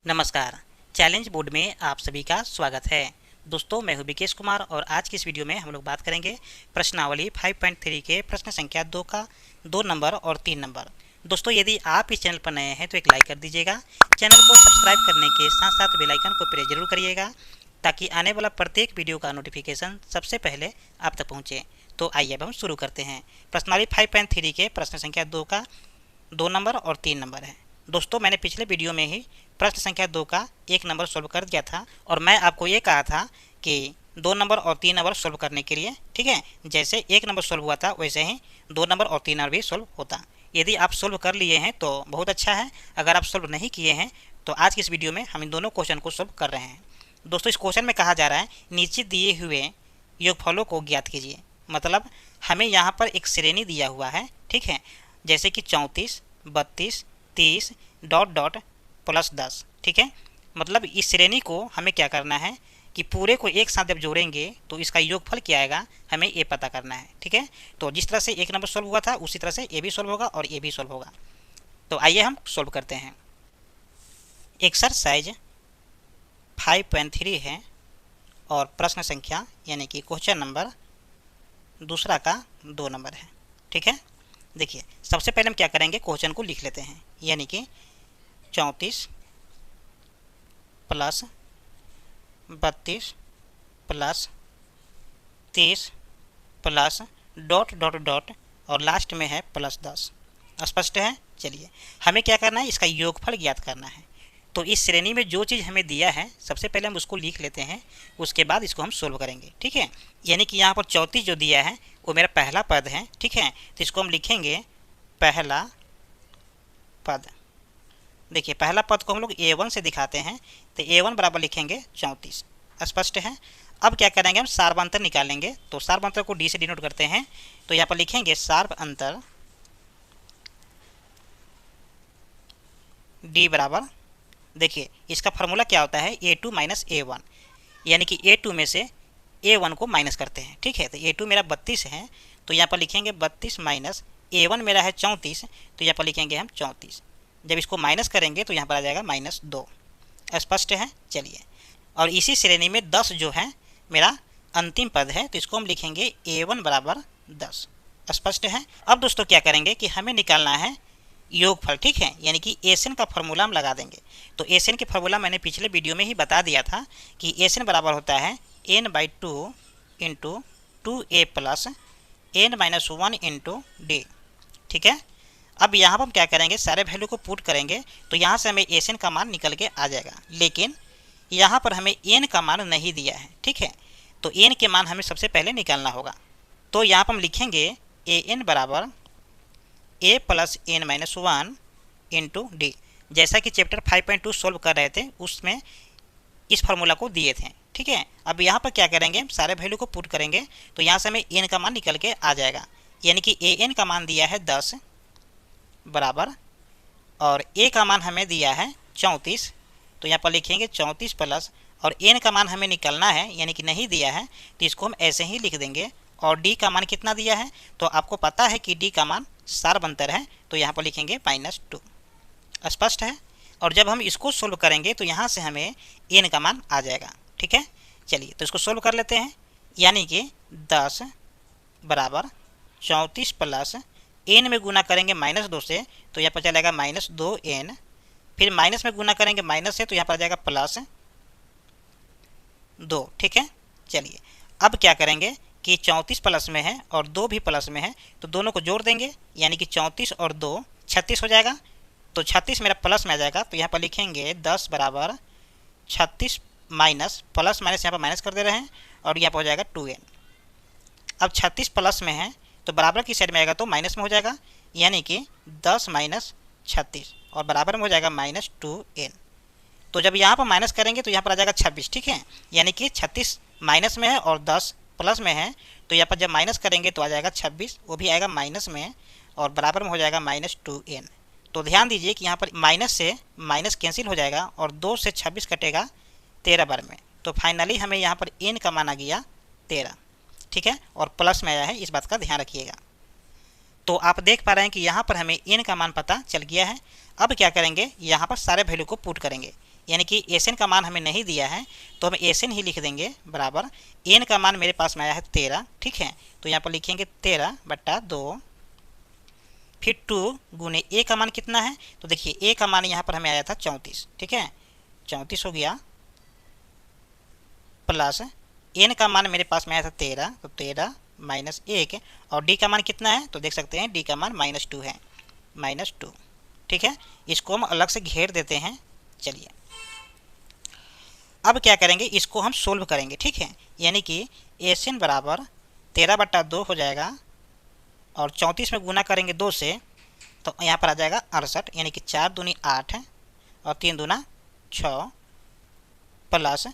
नमस्कार। Challenge board में आप सभी का स्वागत है। दोस्तों, मैं हूं विकेश कुमार और आज की इस वीडियो में हम लोग बात करेंगे प्रश्नावली 5.3 के प्रश्न संख्या 2 का 2 नंबर और 3 नंबर। दोस्तों, यदि आप इस चैनल पर नए हैं तो एक लाइक कर दीजिएगा। चैनल को सब्सक्राइब करने के साथ साथ बेल आइकन को प्रेस जरूर करिएगा ताकि आने वाला प्रत्येक वीडियो का नोटिफिकेशन सबसे पहले आप तक पहुँचे। तो आइए अब हम शुरू करते हैं। प्रश्नावली 5.3 के प्रश्न संख्या 2 का 2 नंबर और 3 नंबर है। दोस्तों, मैंने पिछले वीडियो में ही प्रश्न संख्या 2 का 1 नंबर सोल्व कर दिया था और मैं आपको ये कहा था कि 2 नंबर और 3 नंबर सोल्व करने के लिए, ठीक है, जैसे 1 नंबर सोल्व हुआ था वैसे ही 2 नंबर और 3 नंबर भी सोल्व होता। यदि आप सोल्व कर लिए हैं तो बहुत अच्छा है। अगर आप सोल्व नहीं किए हैं तो आज की इस वीडियो में हम इन दोनों क्वेश्चन को सोल्व कर रहे हैं। दोस्तों, इस क्वेश्चन में कहा जा रहा है नीचे दिए हुए योगफलों को ज्ञात कीजिए। मतलब हमें यहाँ पर एक श्रेणी दिया हुआ है, ठीक है, जैसे कि 34, 32, 30 डॉट डॉट प्लस 10, ठीक है। मतलब इस श्रेणी को हमें क्या करना है कि पूरे को एक साथ जब जोड़ेंगे तो इसका योगफल क्या आएगा हमें ये पता करना है, ठीक है। तो जिस तरह से 1 नंबर सोल्व हुआ था उसी तरह से ये भी सोल्व होगा और ये भी सोल्व होगा। तो आइए हम सोल्व करते हैं। एक्सरसाइज 5.3 है और प्रश्न संख्या यानी कि क्वेश्चन नंबर दूसरा का 2 नंबर है, ठीक है। देखिए, सबसे पहले हम क्या करेंगे, क्वेश्चन को लिख लेते हैं। यानी कि 34 plus 32 plus 30 plus dot dot dot और लास्ट में है प्लस 10। स्पष्ट है। चलिए, हमें क्या करना है, इसका योगफल ज्ञात करना है। तो इस श्रेणी में जो चीज़ हमें दिया है सबसे पहले हम उसको लिख लेते हैं, उसके बाद इसको हम सोल्व करेंगे, ठीक है। यानी कि यहाँ पर 34 जो दिया है वो मेरा पहला पद है, ठीक है। तो इसको हम लिखेंगे पहला पद। देखिए, पहला पद को हम लोग A1 से दिखाते हैं तो A1 बराबर लिखेंगे 34। स्पष्ट है। अब क्या करेंगे, हम सार्व अंतर निकालेंगे। तो सार्व अंतर को D से डिनोट करते हैं। तो यहाँ पर लिखेंगे सार्व अंतर D बराबर, देखिए इसका फॉर्मूला क्या होता है, A2 माइनस A1, यानी कि A2 में से A1 को माइनस करते हैं, ठीक है। तो A2 मेरा 32 है तो यहाँ पर लिखेंगे 32 माइनस A1 मेरा है 34, तो यहाँ पर लिखेंगे हम 34। जब इसको माइनस करेंगे तो यहाँ पर आ जाएगा -2। स्पष्ट है। चलिए, और इसी श्रेणी में 10 जो है मेरा अंतिम पद है तो इसको हम लिखेंगे A1 बराबर 10। स्पष्ट है। अब दोस्तों क्या करेंगे कि हमें निकालना है योगफल, ठीक है, यानी कि एसएन का फॉर्मूला हम लगा देंगे। तो एसएन के फॉर्मूला मैंने पिछले वीडियो में ही बता दिया था कि एसएन बराबर होता है n/2 into 2a plus n-1 into D, ठीक है। अब यहाँ पर हम क्या करेंगे, सारे वैल्यू को पुट करेंगे तो यहाँ से हमें एसएन का मान निकल के आ जाएगा। लेकिन यहाँ पर हमें एन का मान नहीं दिया है, ठीक है। तो एन के मान हमें सबसे पहले निकालना होगा। तो यहाँ पर हम लिखेंगे ए एन बराबर a plus n-1 into D. जैसा कि चैप्टर 5.2 सोल्व कर रहे थे उसमें इस फार्मूला को दिए थे, ठीक है। अब यहाँ पर क्या करेंगे, सारे वैल्यू को पुट करेंगे तो यहाँ से हमें एन का मान निकल के आ जाएगा। यानी कि ए एन का मान दिया है 10 बराबर, और ए का मान हमें दिया है 34। तो यहाँ पर लिखेंगे 34 प्लस, और एन का मान हमें निकलना है यानी कि नहीं दिया है तो इसको हम ऐसे ही लिख देंगे। और डी का मान कितना दिया है, तो आपको पता है कि डी का मान सार्व अंतर है तो यहाँ पर लिखेंगे -2। स्पष्ट है। और जब हम इसको सोल्व करेंगे तो यहाँ से हमें एन का मान आ जाएगा, ठीक है। चलिए, तो इसको सोल्व कर लेते हैं। यानी कि 10 बराबर 34 प्लस एन में गुना करेंगे -2 से तो यहाँ पर चलेगा -2n, फिर माइनस में गुना करेंगे माइनस से तो यहाँ पर आ जाएगा +2, ठीक है। चलिए, अब क्या करेंगे कि 34 प्लस में है और 2 भी प्लस में है तो दोनों को जोड़ देंगे। यानी कि 34 और 2 36 हो जाएगा। तो 36 मेरा प्लस में आ जाएगा। तो यहाँ पर लिखेंगे 10 बराबर 36 माइनस प्लस माइनस यहाँ पर माइनस कर दे रहे हैं और यहाँ पर हो जाएगा 2n। अब 36 प्लस में है तो बराबर की साइड में आएगा तो माइनस में हो जाएगा। यानी कि 10 माइनस 36 और बराबर में हो जाएगा -2n। तो जब यहाँ पर माइनस करेंगे तो यहाँ पर आ जाएगा 26, ठीक है। यानी कि 36 माइनस में है और 10 प्लस में है तो यहाँ पर जब माइनस करेंगे तो आ जाएगा 26, वो भी आएगा माइनस में और बराबर में हो जाएगा -2n। तो ध्यान दीजिए कि यहाँ पर माइनस से माइनस कैंसिल हो जाएगा और 2 से 26 कटेगा 13 बार में। तो फाइनली हमें यहाँ पर एन का मान आ गया 13, ठीक है, और प्लस में आया है, इस बात का ध्यान रखिएगा। तो आप देख पा रहे हैं कि यहाँ पर हमें एन का मान पता चल गया है। अब क्या करेंगे, यहाँ पर सारे वैल्यू को पुट करेंगे। यानी कि एस एन का मान हमें नहीं दिया है तो हम एस एन ही लिख देंगे बराबर एन का मान मेरे पास में आया है 13, ठीक है। तो यहाँ पर लिखेंगे 13/2, फिर 2 गुने ए का मान कितना है, तो देखिए ए का मान यहाँ पर हमें आया था 34, ठीक है, 34 हो गया, प्लस एन का मान मेरे पास में आया था 13, तो 13 माइनस 1, और डी का मान कितना है, तो देख सकते हैं डी का मान -2 है, -2, ठीक है। इसको हम अलग से घेर देते हैं। चलिए अब क्या करेंगे, इसको हम सोल्व करेंगे, ठीक है। यानी कि एस एन बराबर 13/2 हो जाएगा, और 34 में गुना करेंगे 2 से, तो यहाँ पर आ जाएगा 68, यानी कि 4 दूनी 8 और 3 दूना 6, प्लस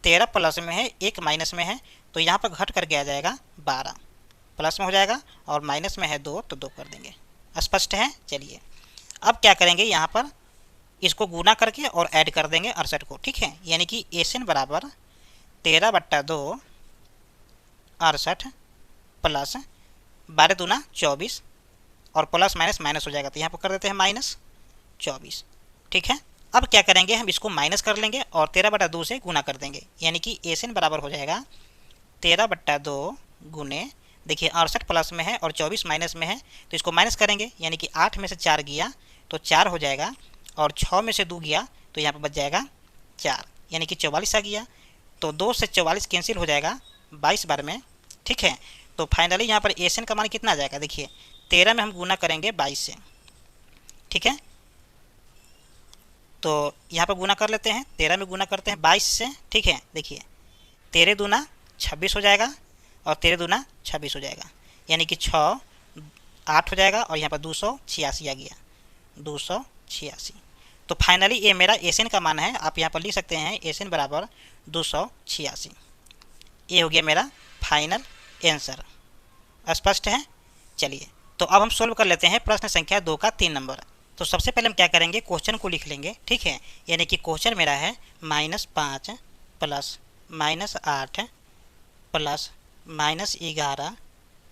13 प्लस में है, 1 माइनस में है, तो यहाँ पर घट करके आ जाएगा 12, प्लस में हो जाएगा, और माइनस में है 2, तो 2 कर देंगे। स्पष्ट है। चलिए अब क्या करेंगे, यहाँ पर इसको गुना करके और ऐड कर देंगे 68 को, ठीक है। यानी कि एस एन बराबर 13/2 68 प्लस 12 दूना 24, और प्लस माइनस माइनस हो जाएगा, तो यहाँ पर कर देते हैं -24, ठीक है। अब क्या करेंगे, हम इसको माइनस कर लेंगे और 13/2 से गुना कर देंगे, यानी कि एस एन बराबर हो जाएगा 13/2 गुने, देखिए 68 प्लस में है और 24 माइनस में है, तो इसको माइनस करेंगे, यानी कि 8 में से 4 गया तो 4 हो जाएगा, और 6 में से 2 गया तो यहाँ पर बच जाएगा 4, यानी कि 44 आ गया। तो 2 से 44 कैंसिल हो जाएगा 22 बार में, ठीक है। तो फाइनली यहाँ पर एस एन का मान कितना आ जाएगा, देखिए 13 में हम गुना करेंगे 22 से, ठीक है। तो यहाँ पर गुना कर लेते हैं, 13 में गुना करते हैं 22 से, ठीक है। देखिए 13 दूना 26 हो जाएगा, और 13 दूना 26 हो जाएगा, यानी कि 6 8 हो जाएगा, और यहाँ पर 286 आ गया, 286। तो फाइनली ये मेरा एस एन का मान है, आप यहाँ पर लिख सकते हैं एस एन बराबर 286। ये हो गया मेरा फाइनल आंसर। स्पष्ट है। चलिए तो अब हम सोल्व कर लेते हैं प्रश्न संख्या 2 का 3 नंबर। तो सबसे पहले हम क्या करेंगे, क्वेश्चन को लिख लेंगे, ठीक है। यानी कि क्वेश्चन मेरा है -5 plus -8 plus -11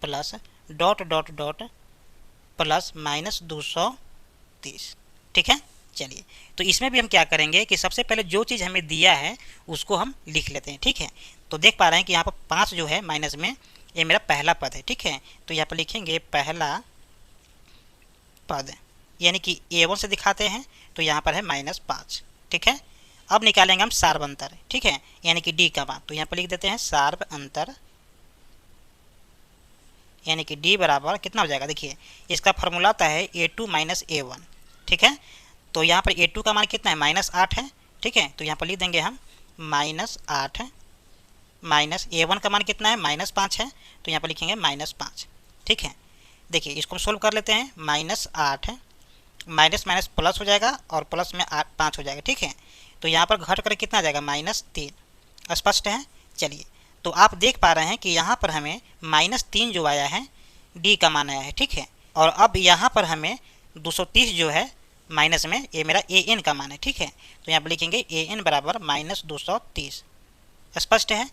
plus dot dot dot plus -230, ठीक है। चलिए तो इसमें भी हम क्या करेंगे कि सबसे पहले जो चीज़ हमें दिया है उसको हम लिख लेते हैं, ठीक है। तो देख पा रहे हैं कि यहाँ पर 5 जो है माइनस में, ये मेरा पहला पद है, ठीक है। तो यहाँ पर लिखेंगे पहला पद, यानी कि A1 से दिखाते हैं, तो यहाँ पर है -5, ठीक है। अब निकालेंगे हम सार्व अंतर, ठीक है, यानी कि D का मान, तो यहाँ पर लिख देते हैं सार्व अंतर, यानी कि D बराबर कितना हो जाएगा, देखिए इसका फॉर्मूला आता है A2 - A1, ठीक है। तो यहाँ पर A2 का मान कितना है, -8 है, ठीक है। तो यहाँ पर लिख देंगे हम -8 माइनस A1 का मान कितना है, -5 है, तो यहाँ पर लिखेंगे -5, ठीक है। देखिए इसको हम सोल्व कर लेते हैं, -8 माइनस माइनस प्लस हो जाएगा, और प्लस में 5 हो जाएगा, ठीक है। तो यहाँ पर घट कर कितना आ जाएगा, -3। स्पष्ट है। चलिए तो आप देख पा रहे हैं कि यहाँ पर हमें -3 जो आया है, D का मान आया है, ठीक है। और अब यहाँ पर हमें 230 जो है माइनस में, ये मेरा AN का मान है, ठीक है। तो यहाँ पर लिखेंगे AN बराबर -230। स्पष्ट है।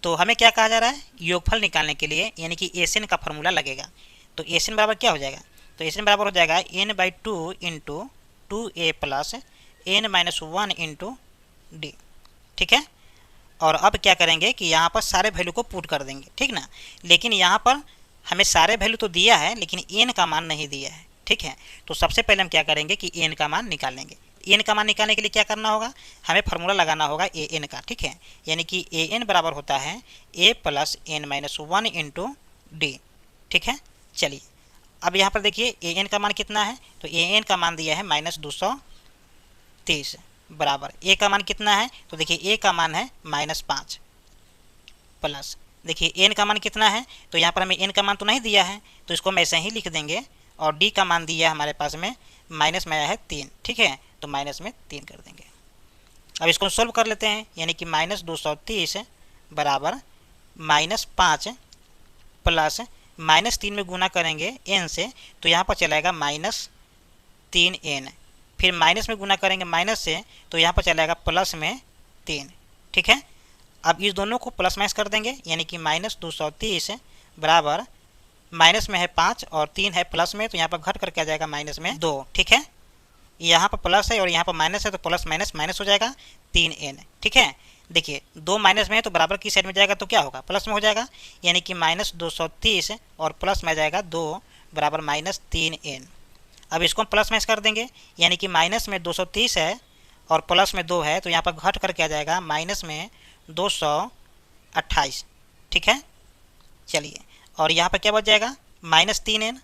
तो हमें क्या कहा जा रहा है, योगफल निकालने के लिए, यानी कि SN का फॉर्मूला लगेगा। तो SN बराबर क्या हो जाएगा, तो SN बराबर हो जाएगा n/2 into 2a plus n-1 into D, ठीक है। और अब क्या करेंगे कि यहाँ पर सारे वैल्यू को पुट कर देंगे, ठीक ना। लेकिन यहाँ पर हमें सारे वैल्यू तो दिया है, लेकिन n का मान नहीं दिया है, ठीक है। तो सबसे पहले हम क्या करेंगे कि n का मान निकालेंगे। n का मान निकालने के लिए क्या करना होगा, हमें फार्मूला लगाना होगा an का, ठीक है। यानी कि an बराबर होता है a plus n-1 into D, ठीक है। चलिए अब यहाँ पर देखिए an का मान कितना है, तो an का मान दिया है -230 बराबर a का मान कितना है, तो देखिए a का मान है -5 प्लस, देखिए n का मान कितना है, तो यहाँ पर हमें n का मान तो नहीं दिया है, तो इसको हम ऐसे ही लिख देंगे। और D का मान दिया है हमारे पास में, माइनस में आया है 3, ठीक है। तो माइनस में 3 कर देंगे। अब इसको सोल्व कर लेते हैं, यानी कि -230 बराबर -5 प्लस -3 में गुना करेंगे n से, तो यहाँ पर चलाएगा -3n, फिर माइनस में गुना करेंगे माइनस से, तो यहाँ पर चलाएगा प्लस में 3, ठीक है। अब इस दोनों को प्लस माइनस कर देंगे, यानी कि -230 बराबर माइनस में है 5 और 3 है प्लस में, तो यहाँ पर घट करके आ जाएगा -2, ठीक है। यहाँ पर प्लस है और यहाँ पर माइनस है, तो प्लस माइनस माइनस हो जाएगा 3n। ठीक है, देखिए 2 माइनस में है तो बराबर की साइड में जाएगा तो क्या होगा, प्लस में हो जाएगा, यानी कि -230 और प्लस में जाएगा 2 बराबर -3n। अब इसको हम प्लस माइनस कर देंगे, यानी कि माइनस में 230 है और प्लस में 2 है, तो यहाँ पर घट करके आ जाएगा माइनस में 228। ठीक है, चलिए, और यहाँ पर क्या बच जाएगा -3n।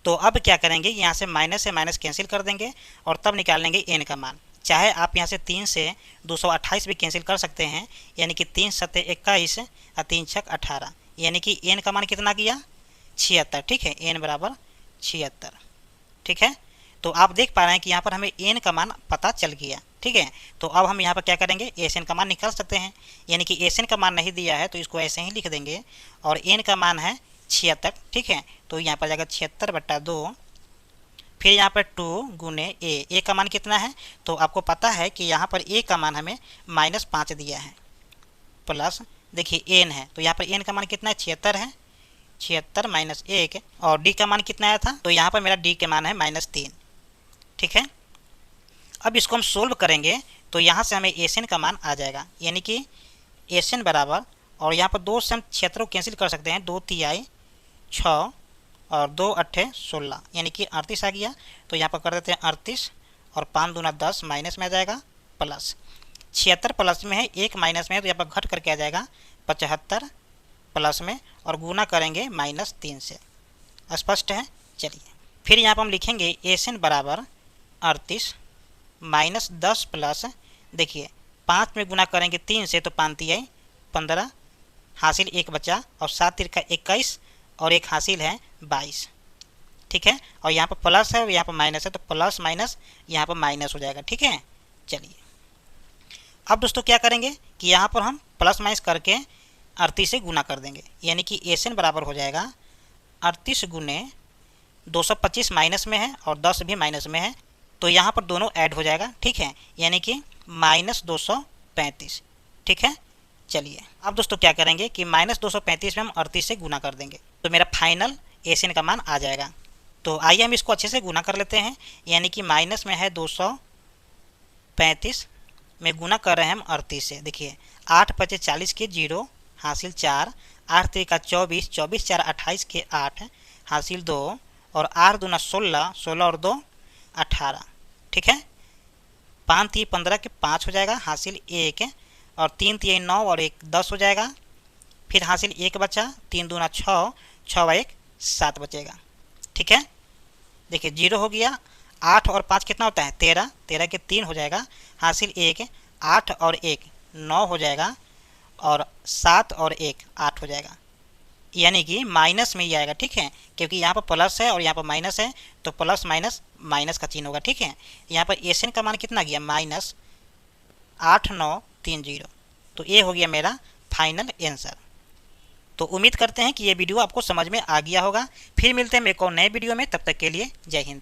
तो अब क्या करेंगे, यहाँ से माइनस से माइनस कैंसिल कर देंगे और तब निकाल लेंगे n का मान। चाहे आप यहाँ से 3 से 228 भी कैंसिल कर सकते हैं, यानी कि 3 सत्ते 21 और 3 छक 18, यानी कि n का मान कितना किया 76। ठीक है, n बराबर 76। ठीक है, तो आप देख पा रहे हैं कि यहाँ पर हमें n का मान पता चल गया। ठीक है, तो अब हम यहाँ पर क्या करेंगे, एस एन का मान निकाल सकते हैं, यानी कि एस एन का मान नहीं दिया है तो इसको ऐसे ही लिख देंगे और n का मान है 76। ठीक है, तो यहाँ पर जाएगा 76/2, फिर यहाँ पर 2 गुने ए का मान कितना है, तो आपको पता है कि यहाँ पर ए का मान हमें -5 दिया है, प्लस देखिए n है, तो यहाँ पर n का मान कितना है 76 है, 76 माइनस 1, और d का मान कितना आया था, तो यहाँ पर मेरा d के मान है -3। ठीक है, अब इसको हम सोल्व करेंगे तो यहाँ से हमें एस एन का मान आ जाएगा, यानी कि एस एन बराबर, और यहाँ पर 2 से हम 76 को कैंसिल कर सकते हैं, 2 तिहाई 6 और 2 अट्ठे 16, यानी कि 38 आ गया। तो यहाँ पर कर देते हैं 38 और 5 दूना 10, माइनस में आ जाएगा प्लस 76 प्लस में है, 1 माइनस में है, तो यहाँ पर घट करके आ जाएगा 75 प्लस में, और गुना करेंगे -3 से। स्पष्ट है, चलिए फिर यहाँ पर हम लिखेंगे एस एन बराबर 38 -10 प्लस, देखिए 5 में गुना करेंगे 3 से तो 5 तिहाई 15, हासिल 1 बचा, और 7 तिरका 21 और 1 हासिल है 22। ठीक है, और यहाँ पर प्लस है और यहाँ पर माइनस है, तो प्लस माइनस यहाँ पर माइनस हो जाएगा। ठीक है, चलिए अब दोस्तों क्या करेंगे कि यहाँ पर हम प्लस माइनस करके 38 से गुना कर देंगे, यानी कि एस एन बराबर हो जाएगा 38 गुने 225 माइनस में है और 10 भी माइनस में है, तो यहाँ पर दोनों ऐड हो जाएगा। ठीक है, यानी कि -235। ठीक है, चलिए अब दोस्तों क्या करेंगे कि -235 में हम 38 से गुना कर देंगे, तो मेरा फाइनल एस एन का मान आ जाएगा। तो आइए हम इसको अच्छे से गुना कर लेते हैं, यानी कि माइनस में है 235 में गुना कर रहे हैं हम 38 से। देखिए 8 × 40 के 0 हासिल 4, 8 × 24, 24 × 4 28 के 8 हासिल 2, और 8 दूना 16, 16 और 2 18। ठीक है, 5 × 15 के 5 हो जाएगा, हासिल 1, और 3 × 9 और 1 10 हो जाएगा, फिर हासिल 1 बचा, 3 दूना 6, 6 और 1 7 बचेगा। ठीक है, देखिए 0 हो गया, 8 और 5 कितना होता है 13, 13 के 3 हो जाएगा, हासिल 1, 8 और 1 9 हो जाएगा, और 7 और 1 8 हो जाएगा, यानी कि माइनस में ही आएगा। ठीक है, क्योंकि यहाँ पर प्लस है और यहाँ पर माइनस है, तो प्लस माइनस माइनस का चिन्ह होगा। ठीक है, यहाँ पर एस एन का मान कितना गया -8930, तो ये हो गया मेरा फाइनल आंसर। तो उम्मीद करते हैं कि ये वीडियो आपको समझ में आ गया होगा। फिर मिलते हैं एक और नए वीडियो में, तब तक के लिए जय हिंद।